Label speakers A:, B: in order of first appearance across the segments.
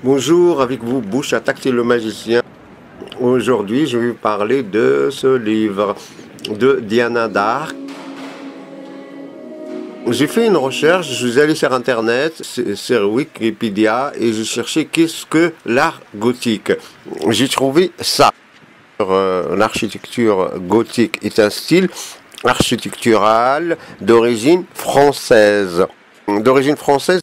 A: Bonjour, avec vous, Bouche à Tactile le magicien. Aujourd'hui, je vais vous parler de ce livre de Diana d'Arc. J'ai fait une recherche, je suis allé sur Internet, sur Wikipédia, et j'ai cherché qu'est-ce que l'art gothique. J'ai trouvé ça. L'architecture gothique est un style architectural d'origine française. D'origine française.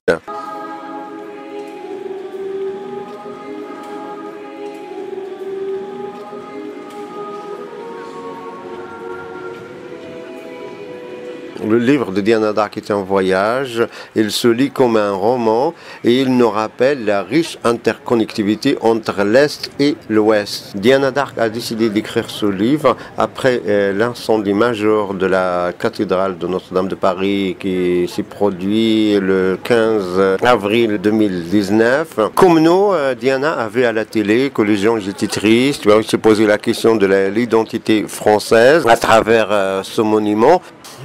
A: Le livre de Diana d'Arc est un voyage, il se lit comme un roman et il nous rappelle la riche interconnectivité entre l'Est et l'Ouest. Diana d'Arc a décidé d'écrire ce livre après l'incendie majeur de la cathédrale de Notre-Dame de Paris qui s'est produit le 15 avril 2019. Comme nous, Diana avait à la télé que les gens étaient tristes, il s'est posé la question de l'identité française à travers ce monument.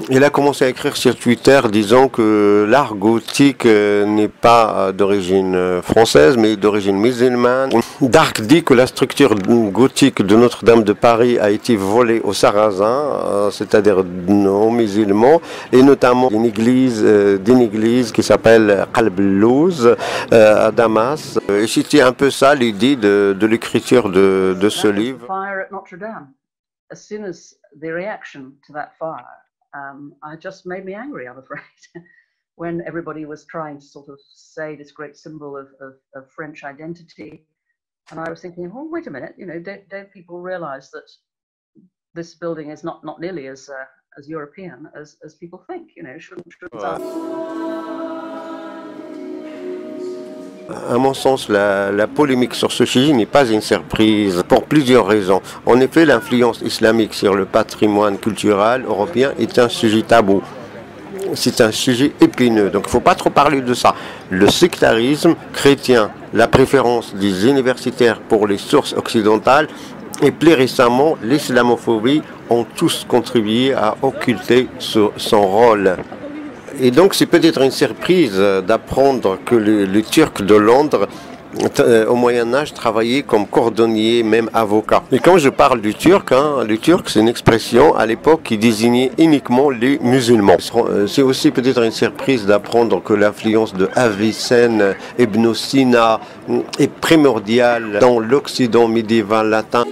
A: Il a commencé à écrire sur Twitter disant que l'art gothique n'est pas d'origine française mais d'origine musulmane. D'Arc dit que la structure gothique de Notre-Dame de Paris a été volée aux Sarrasins, c'est-à-dire aux musulmans, et notamment d'une église qui s'appelle Qalb al-Luz à Damas. Et c'était un peu ça l'idée de l'écriture de ce livre.
B: It just made me angry, I'm afraid, when everybody was trying to sort of say this great symbol of French identity. And I was thinking, oh, wait a minute, you know, don't people realize that this building is not nearly as European as people think, you know, shouldn't
A: À mon sens, la polémique sur ce sujet n'est pas une surprise pour plusieurs raisons. En effet, l'influence islamique sur le patrimoine culturel européen est un sujet tabou. C'est un sujet épineux, donc il ne faut pas trop parler de ça. Le sectarisme chrétien, la préférence des universitaires pour les sources occidentales et plus récemment l'islamophobie ont tous contribué à occulter son rôle. Et donc c'est peut-être une surprise d'apprendre que les Turcs de Londres au Moyen-Âge travaillaient comme cordonniers, même avocats. Et quand je parle du turc, le turc c'est une expression à l'époque qui désignait uniquement les musulmans. C'est aussi peut-être une surprise d'apprendre que l'influence de Avicenne, Ibn Sina est primordiale dans l'Occident médiéval latin.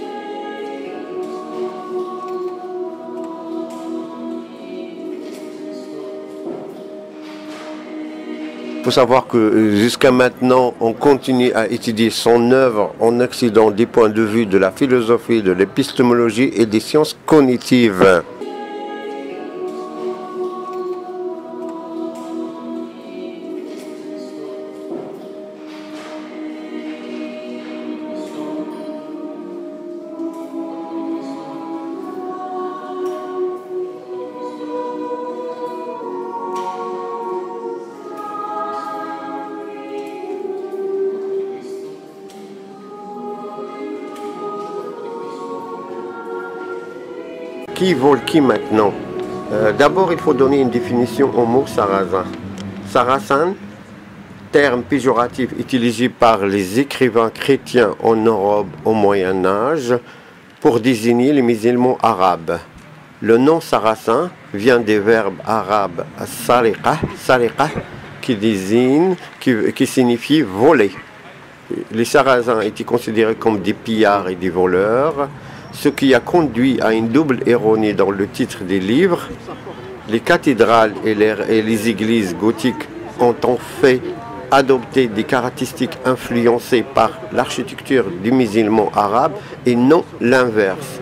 A: Il faut savoir que jusqu'à maintenant, on continue à étudier son œuvre en Occident du point de vue de la philosophie, de l'épistémologie et des sciences cognitives. Qui vole qui maintenant? D'abord, il faut donner une définition au mot sarrasin. Sarrasin, terme péjoratif utilisé par les écrivains chrétiens en Europe au Moyen Âge pour désigner les musulmans arabes. Le nom sarrasin vient des verbes arabes sariqa, qui signifie voler. Les sarrasins étaient considérés comme des pillards et des voleurs, ce qui a conduit à une double ironie dans le titre des livres. Les cathédrales et les églises gothiques ont en fait adopté des caractéristiques influencées par l'architecture des musulmans arabes et non l'inverse.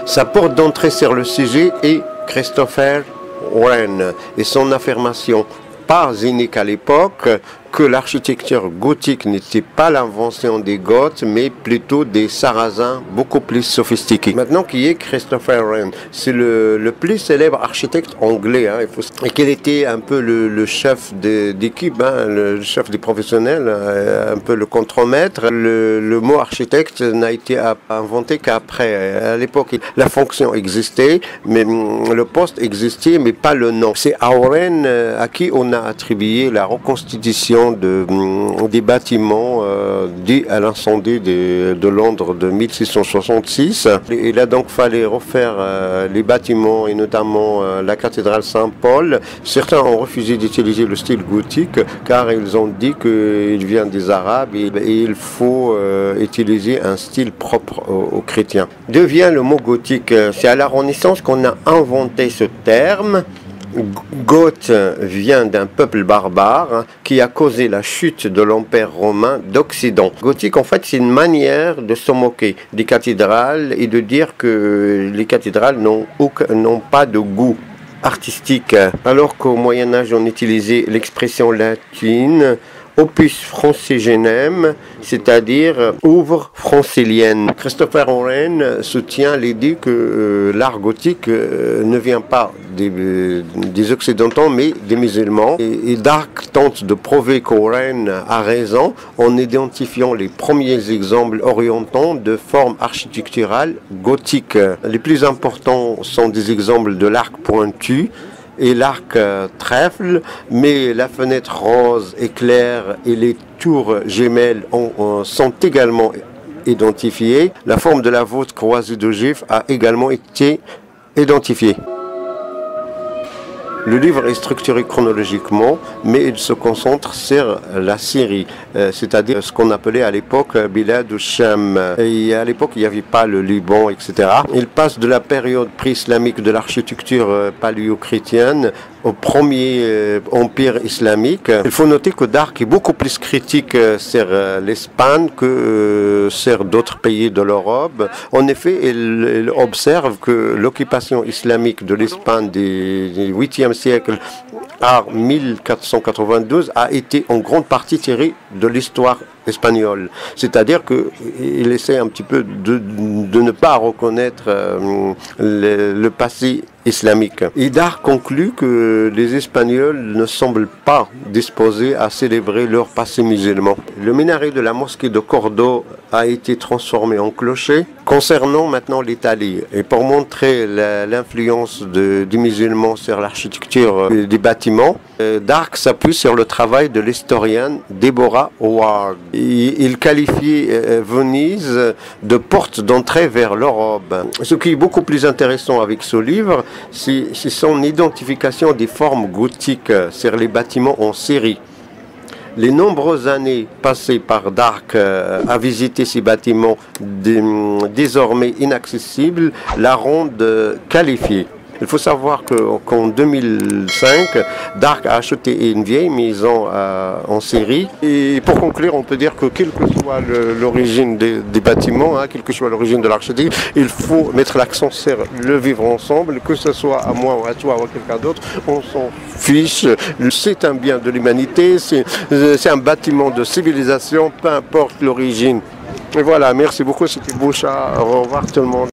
A: Sa porte d'entrée sur le sujet est Christopher Wren et son affirmation, pas unique à l'époque, que l'architecture gothique n'était pas l'invention des Goths, mais plutôt des Sarrasins beaucoup plus sophistiqués. Maintenant, qui est Christopher Wren? C'est le plus célèbre architecte anglais. Hein, et qu'il était un peu le chef d'équipe, hein, le chef des professionnels, un peu le contremaître. Le mot architecte n'a été inventé qu'après. À l'époque, la fonction existait, mais le poste existait, mais pas le nom. C'est Wren à qui on a attribué la reconstitution des bâtiments dits à l'incendie de Londres de 1666. Il a donc fallu refaire les bâtiments et notamment la cathédrale Saint-Paul. Certains ont refusé d'utiliser le style gothique car ils ont dit qu'il vient des Arabes et il faut utiliser un style propre aux chrétiens. D'où vient le mot gothique? C'est à la Renaissance qu'on a inventé ce terme. Goth vient d'un peuple barbare qui a causé la chute de l'Empire romain d'Occident. Gothique, en fait, c'est une manière de se moquer des cathédrales et de dire que les cathédrales n'ont pas de goût artistique. Alors qu'au Moyen-Âge, on utilisait l'expression latine opus francigenem, c'est-à-dire ouvre francilienne. Christopher Wren soutient l'idée que l'art gothique ne vient pas des Occidentaux, mais des musulmans. Et Dark tente de prouver qu'Wren a raison en identifiant les premiers exemples orientaux de formes architecturales gothiques. Les plus importants sont des exemples de l'arc pointu et l'arc trèfle, mais la fenêtre rose éclair et les tours gemelles sont également identifiées. La forme de la voûte croisée d'ogive a également été identifiée. Le livre est structuré chronologiquement, mais il se concentre sur la Syrie, c'est-à-dire ce qu'on appelait à l'époque Bilad ou Sham. Et à l'époque, il n'y avait pas le Liban, etc. Il passe de la période pré-islamique de l'architecture paléo-chrétienne au premier empire islamique. Il faut noter que Dark est beaucoup plus critique sur l'Espagne que sur d'autres pays de l'Europe. En effet, il observe que l'occupation islamique de l'Espagne du 8e siècle à 1492 a été en grande partie tirée de l'histoire espagnole. C'est-à-dire qu'il essaie un petit peu de ne pas reconnaître le passé islamique. Et Dark conclut que les Espagnols ne semblent pas disposés à célébrer leur passé musulman. Le minaret de la mosquée de Cordoue a été transformé en clocher. Concernant maintenant l'Italie, et pour montrer l'influence du musulman sur l'architecture des bâtiments, Dark s'appuie sur le travail de l'historienne Deborah Howard. Il qualifie Venise de porte d'entrée vers l'Europe. Ce qui est beaucoup plus intéressant avec ce livre, c'est son identification des formes gothiques sur les bâtiments en série. Les nombreuses années passées par Dark à visiter ces bâtiments désormais inaccessibles la rendent qualifiée. Il faut savoir qu'en 2005, Dark a acheté une vieille maison en série. Et pour conclure, on peut dire que quelle que soit l'origine des bâtiments, quelle que soit l'origine de l'architecture, il faut mettre l'accent sur le vivre ensemble, que ce soit à moi ou à toi ou à quelqu'un d'autre, on s'en fiche. C'est un bien de l'humanité, c'est un bâtiment de civilisation, peu importe l'origine. Et voilà, merci beaucoup, c'était Boucha, au revoir tout le monde.